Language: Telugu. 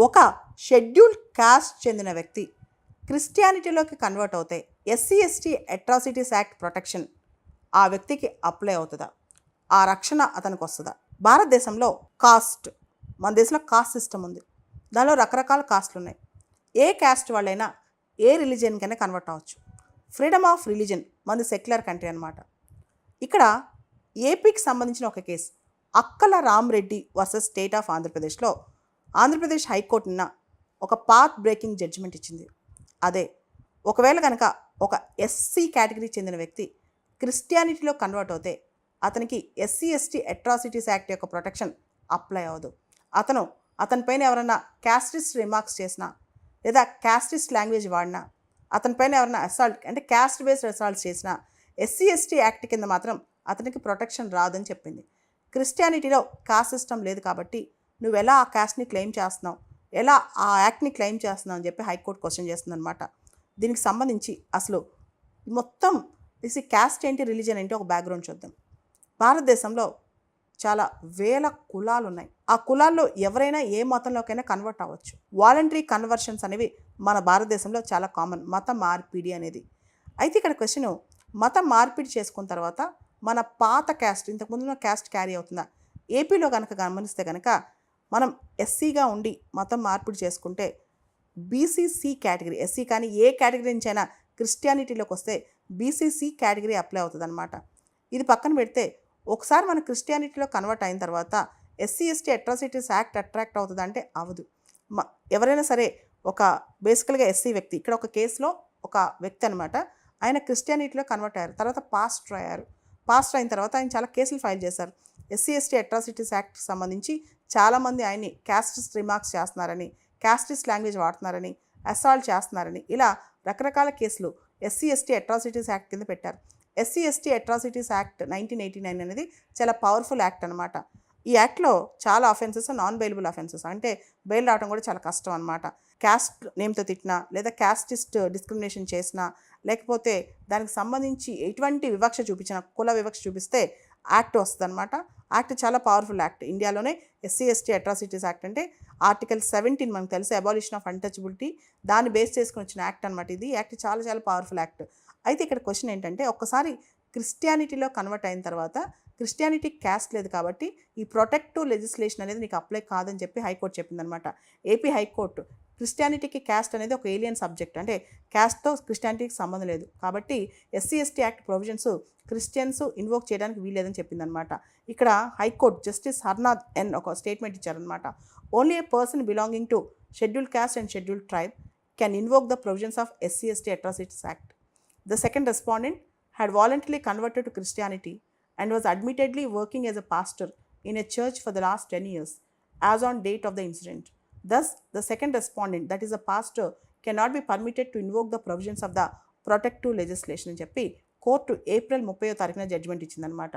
ఒక షెడ్యూల్డ్ కాస్ట్ చెందిన వ్యక్తి క్రిస్టియానిటీలోకి కన్వర్ట్ అవుతే SC ST atrocities act protection ఆ వ్యక్తికి అప్లై అవుతుందా? ఆ రక్షణ అతనికి వస్తుందా? భారతదేశంలో కాస్ట్, మన దేశంలో కాస్ట్ సిస్టమ్ ఉంది. దానిలో రకరకాల కాస్ట్లు ఉన్నాయి. ఏ కాస్ట్ వాళ్ళైనా ఏ రిలీజియన్కైనా కన్వర్ట్ అవ్వచ్చు. ఫ్రీడమ్ ఆఫ్ రిలీజన్, మనది సెక్యులర్ కంట్రీ అనమాట. ఇక్కడ ఏపీకి సంబంధించిన ఒక కేసు అక్కల రామరెడ్డి వర్సెస్ స్టేట్ ఆఫ్ ఆంధ్రప్రదేశ్లో ఆంధ్రప్రదేశ్ హైకోర్టు నిన్న ఒక పాత్ బ్రేకింగ్ జడ్జిమెంట్ ఇచ్చింది. అదే ఒకవేళ కనుక ఒక ఎస్సీ కేటగిరీ చెందిన వ్యక్తి క్రిస్టియానిటీలో కన్వర్ట్ అవుతే అతనికి ఎస్సీ ఎస్టీ అట్రాసిటీస్ యాక్ట్ యొక్క ప్రొటెక్షన్ అప్లై అవ్వదు. అతని పైన ఎవరైనా క్యాస్టిస్ట్ రిమార్క్స్ చేసినా లేదా క్యాస్టిస్ట్ లాంగ్వేజ్ వాడినా, అతని పైన ఎవరైనా అసాల్ట్ అంటే క్యాస్ట్ బేస్డ్ అసాల్ట్స్ చేసినా ఎస్సీ ఎస్టీ యాక్ట్ కింద మాత్రం అతనికి ప్రొటెక్షన్ రాదని చెప్పింది. క్రిస్టియానిటీలో కాస్ట్ సిస్టమ్ లేదు కాబట్టి నువ్వు ఎలా ఆ క్యాస్ట్ని క్లెయిమ్ చేస్తున్నావు, ఎలా ఆ యాక్ట్ని క్లెయిమ్ చేస్తున్నావు అని చెప్పి హైకోర్టు క్వశ్చన్ చేస్తుందన్నమాట. దీనికి సంబంధించి అసలు మొత్తం క్యాస్ట్ ఏంటి, రిలీజన్ ఏంటి, ఒక బ్యాక్గ్రౌండ్ చూద్దాం. భారతదేశంలో చాలా వేల కులాలు ఉన్నాయి. ఆ కులాల్లో ఎవరైనా ఏ మతంలోకైనా కన్వర్ట్ అవ్వచ్చు. వాలంటరీ కన్వర్షన్స్ అనేవి మన భారతదేశంలో చాలా కామన్, మత మార్పిడి అనేది. అయితే ఇక్కడ క్వశ్చన్, మత మార్పిడి చేసుకున్న తర్వాత మన పాత క్యాస్ట్, ఇంతకుముందున్న క్యాస్ట్ క్యారీ అవుతుందా? ఏపీలో కనుక గమనిస్తే కనుక మనం ఎస్సీగా ఉండి మతం మార్పిడి చేసుకుంటే బీసీసీ కేటగిరీ, ఎస్సీ కానీ ఏ కేటగిరీ నుంచి అయినా క్రిస్టియానిటీలోకి వస్తే బీసీసీ కేటగిరీ అప్లై అవుతుంది అనమాట. ఇది పక్కన పెడితే ఒకసారి మన క్రిస్టియానిటీలో కన్వర్ట్ అయిన తర్వాత SC ST atrocities act attract అవుతుంది అంటే అవ్వదు. ఎవరైనా సరే ఒక బేసికల్గా ఎస్సీ వ్యక్తి, ఇక్కడ ఒక కేసులో ఒక వ్యక్తి అనమాట, ఆయన క్రిస్టియానిటీలో కన్వర్ట్ అయ్యారు, తర్వాత పాస్టర్ అయ్యారు. పాస్టర్ అయిన తర్వాత ఆయన చాలా కేసులు ఫైల్ చేశారు. ఎస్సీ ఎస్టీ అట్రాసిటీస్ యాక్ట్కి సంబంధించి చాలామంది ఆయన్ని క్యాస్టిస్ట్ రిమార్క్స్ చేస్తున్నారని, క్యాస్టిస్ట్ లాంగ్వేజ్ వాడుతున్నారని, అసాల్ట్ చేస్తున్నారని, ఇలా రకరకాల కేసులు ఎస్సీ ఎస్టీ అట్రాసిటీస్ యాక్ట్ కింద పెట్టారు. ఎస్సీ ఎస్టీ అట్రాసిటీస్ యాక్ట్ 1989 అనేది చాలా పవర్ఫుల్ యాక్ట్ అనమాట. ఈ యాక్ట్లో చాలా అఫెన్సెస్ నాన్ బెయిలబుల్ అఫెన్సెస్, అంటే బెయిల్ రావడం కూడా చాలా కష్టం అనమాట. క్యాస్ట్ నేమ్తో తిట్టినా లేదా క్యాస్టిస్ట్ డిస్క్రిమినేషన్ చేసినా లేకపోతే దానికి సంబంధించి ఎటువంటి వివక్ష చూపించినా, కుల వివక్ష చూపిస్తే యాక్ట్ వస్తుంది అనమాట. యాక్ట్ చాలా పవర్ఫుల్ యాక్ట్. ఇండియాలోనే ఎస్సీ ఎస్టీ అట్రాసిటీస్ యాక్ట్ అంటే ఆర్టికల్ 17 మనకు తెలిసి అబాలిషన్ ఆఫ్ అన్టచబిలిటీ, దాన్ని బేస్ చేసుకుని వచ్చిన యాక్ట్ అనమాట. ఇది యాక్ట్ చాలా చాలా పవర్ఫుల్ యాక్ట్. అయితే ఇక్కడ క్వశ్చన్ ఏంటంటే, ఒక్కసారి క్రిస్టియానిటీలో కన్వర్ట్ అయిన తర్వాత క్రిస్టియానిటీ క్యాస్ట్ లేదు కాబట్టి ఈ ప్రొటెక్టివ్ లెజిస్లేషన్ అనేది నీకు అప్లై కాదని చెప్పి హైకోర్టు చెప్పిందనమాట. ఏపీ హైకోర్టు క్రిస్టియానిటీకి క్యాస్ట్ అనేది ఒక ఏలియన్ సబ్జెక్ట్, అంటే క్యాస్ట్తో క్రిస్టియానిటీకి సంబంధం లేదు కాబట్టి SC ST act provisions Christians invoke చేయడానికి వీల్లేదని చెప్పిందనమాట. ఇక్కడ హైకోర్టు జస్టిస్ హర్నాథ్ ఎన్ ఒక స్టేట్మెంట్ ఇచ్చారనమాట. Only A person belonging to scheduled caste and scheduled tribe can invoke the provisions of SC ST atrocities act. The second respondent had voluntarily converted to Christianity and was admittedly working as a pastor in a church for the last 10 years as on date of the incident. Thus, the second respondent, that is a pastor, cannot be permitted to invoke the provisions of the protective legislation అని చెప్పి కోర్టు ఏప్రిల్ 30వ తారీఖున జడ్జిమెంట్ ఇచ్చిందనమాట.